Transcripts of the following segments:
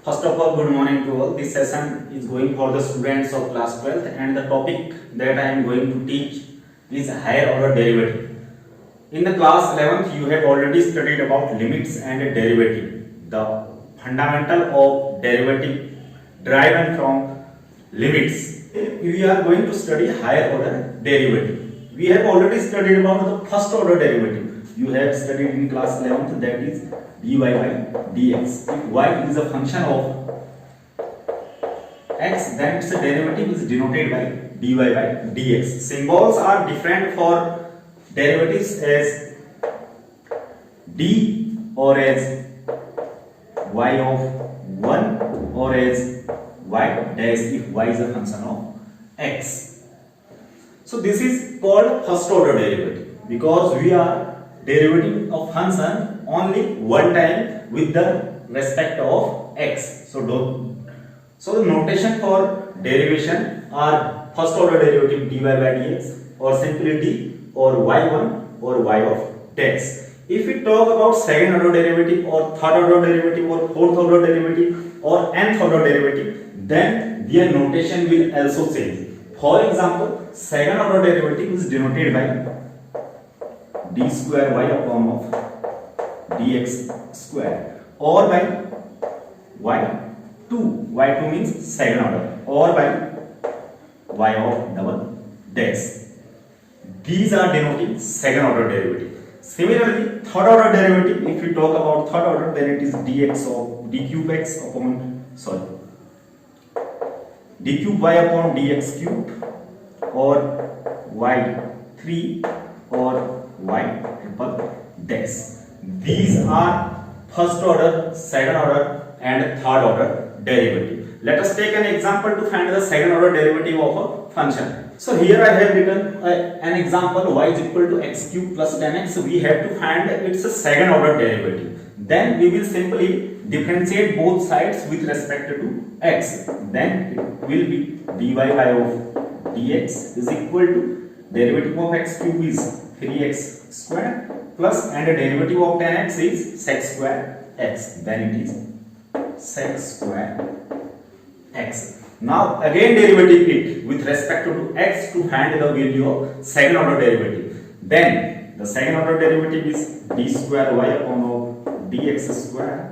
First of all, good morning to all. This session is going for the students of class 12th and the topic that I am going to teach is higher order derivative. In the class 11th, you have already studied about limits and derivative. The fundamental of derivative derived from limits. We are going to study higher order derivative. We have already studied about the first order derivative. You have studied in class 11th, that is dy by dx. If y is a function of x, then its derivative is denoted by dy by dx. Symbols are different for derivatives as d or as y of 1 or as y dash if y is a function of x. So this is called first order derivative because we are derivating of function only one time with the respect of x. So the notation for derivation are first order derivative dy by dx or simply d or y1 or y of dash. If we talk about second order derivative or third order derivative or fourth order derivative or nth order derivative, then their notation will also change. For example, second order derivative is denoted by d square y upon of dx square or by y2 means second order or by y of double dash. These are denoting second order derivative. Similarly, third order derivative, if we talk about third order, then it is dx of d cube x upon d cube y upon dx cube or y3 or y triple dash. These are first order, second order and third order derivative. Let us take an example to find the second order derivative of a function. So here I have written an example y is equal to x cube plus 10x. We have to find its second order derivative. Then we will simply differentiate both sides with respect to x. Then it will be dy by of dx is equal to derivative of x cube is 3x square plus and the derivative of 10x is sec square x. Then it is sec square x. Now again derivative it with respect to x to find the value of second order derivative. Then the second order derivative is d square y upon of dx square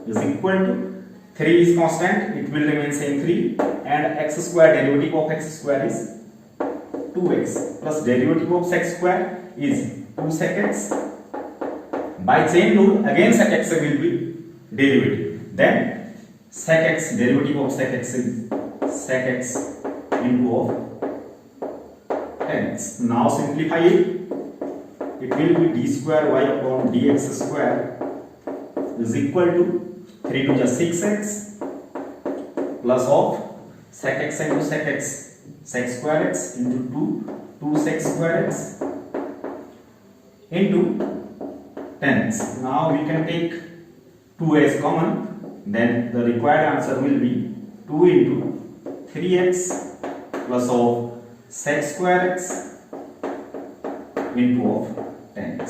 is equal to 3 is constant, it will remain same 3 and x square derivative of x square is 2x plus derivative of sec square is 2 sec x. By chain rule again sec x will be derivative. Then sec x derivative of sec x is sec x into of 10x. Now simplify it. It will be d square y upon dx square is equal to 3 to just 6x plus of sec x into sec x sec square x into 2 sec square x into 10x. Now we can take 2 as common, then the required answer will be 2 into 3x plus of sec square x into of 10x.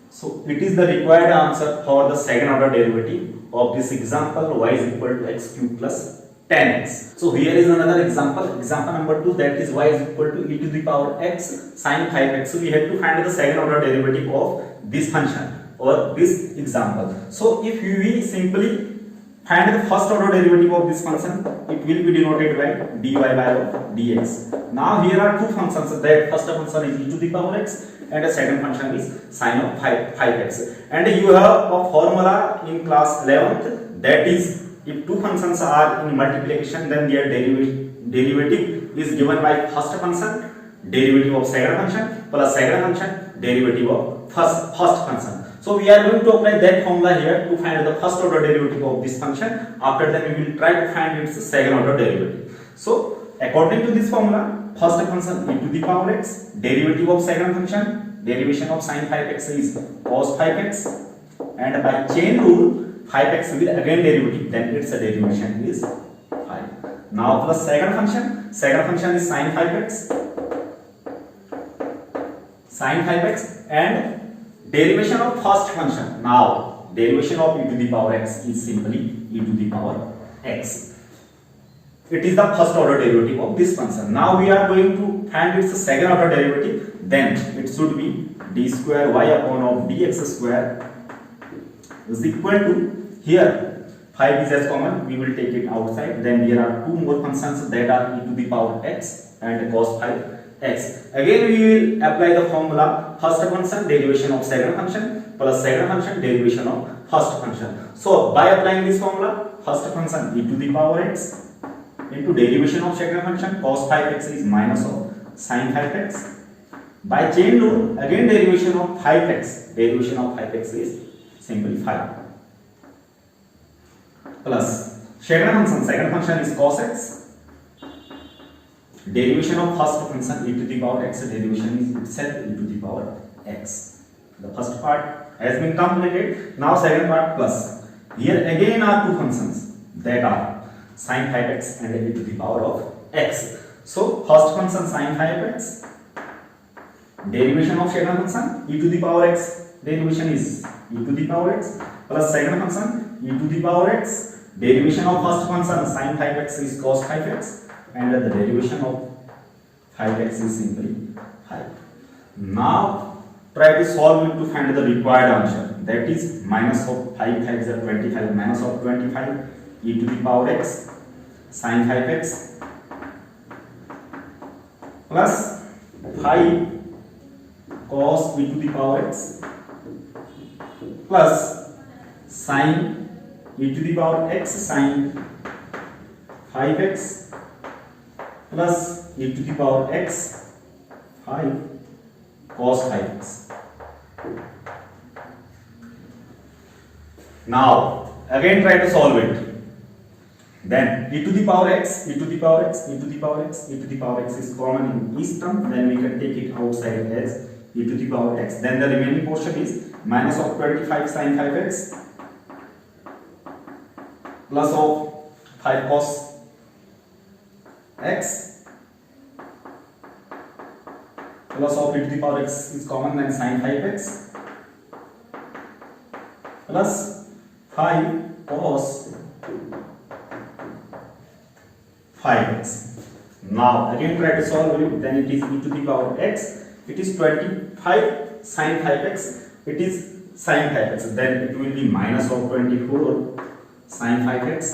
So it is the required answer for the second order derivative of this example y is equal to x cube plus 10x. So here is another example, example number 2, that is y is equal to e to the power x sin 5x. So we have to find the second order derivative of this function or this example. So if we simply find the first order derivative of this function, it will be denoted by dy by of dx. Now here are two functions, that first function is e to the power x and the second function is sin of 5x. And you have a formula in class 11th, that is if two functions are in multiplication, then their derivative is given by first function derivative of second function plus second function derivative of first function. So we are going to apply that formula here to find the first order derivative of this function. After that we will try to find its second order derivative. So according to this formula, first function e to the power x, derivative of second function, derivation of sin 5x is cos 5x, and by chain rule 5x will again derivative, then its derivation is 5. Now plus second function is sin 5x and derivation of first function. Now derivation of e to the power x is simply e to the power x. It is the first order derivative of this function. Now we are going to find its second order derivative. Then it should be d square y upon of dx square is equal to, here 5 is as common, we will take it outside. Then there are two more functions that are e to the power x and cos 5x. Again we will apply the formula first function derivation of second function plus second function derivation of first function. So by applying this formula, first function e to the power x into derivation of second function cos 5x is minus of sin 5x. By chain rule, again derivation of 5x is simply 5 plus second function is cos x, derivation of first function e to the power x, derivation is itself e to the power x. The first part has been completed. Now second part plus, here again are two functions that are sin 5x and e to the power of x. So first function sin 5x, derivation of second function e to the power x, derivation is e to the power x plus second function e to the power x, derivation of first function sin 5x is cos 5x and the derivation of 5x is simply 5. Now try to solve it to find the required answer, that is minus of 5 times 25, minus of 25 e to the power x sin 5x plus 5 cos e to the power x plus sin e to the power x sin 5x plus e to the power x 5 cos 5x. Now again try to solve it. Then e to the power x, e to the power x, e to the power x, e to the power x is common in each term. Then we can take it outside as e to the power x. Then the remaining portion is minus of 25 sin 5x plus of 5 cos x plus of e to the power x is common, then sin 5x plus 5 cos 5x. Now again try to solve it. Then it is e to the power x, it is 25 sin 5x, it is sin 5x, then it will be minus of 24 sin 5x,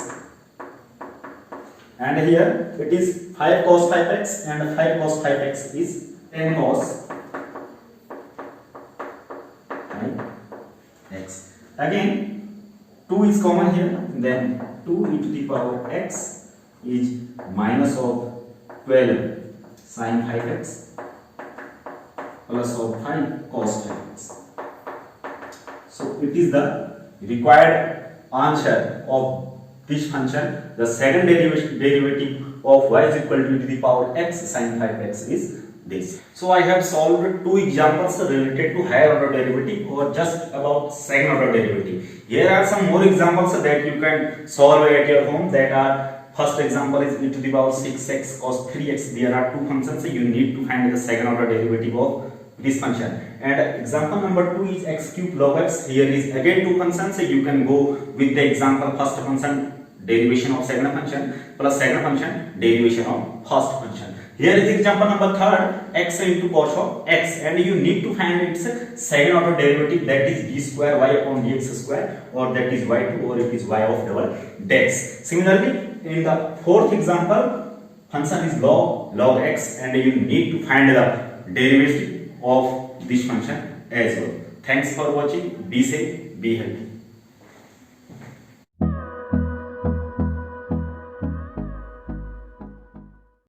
and here it is 5 cos 5x and 5 cos 5x is 10 cos 5x. Again 2 is common here, then 2 e to the power x is minus of 12 sin 5x plus of 5 cos 5x. So it is the required answer of this function. The second derivative of y is equal to e to the power x sin 5x is this. So I have solved two examples related to higher order derivative or just about second order derivative. Here are some more examples that you can solve at your home. That are, first example is e to the power 6x cos 3x. There are two functions, so you need to find the second order derivative of this function. And example number 2 is x cube log x. Here is again two functions, so you can go with the example first function derivation of second function plus second function derivation of first function. Here is example number 3rd, x into cos of x, and you need to find its second order derivative, that is d square y upon dx square, or that is y2, or it is y of double dex. Similarly, in the 4th example, function is log x, and you need to find the derivative of this function as well. Thanks for watching. Be safe, be healthy.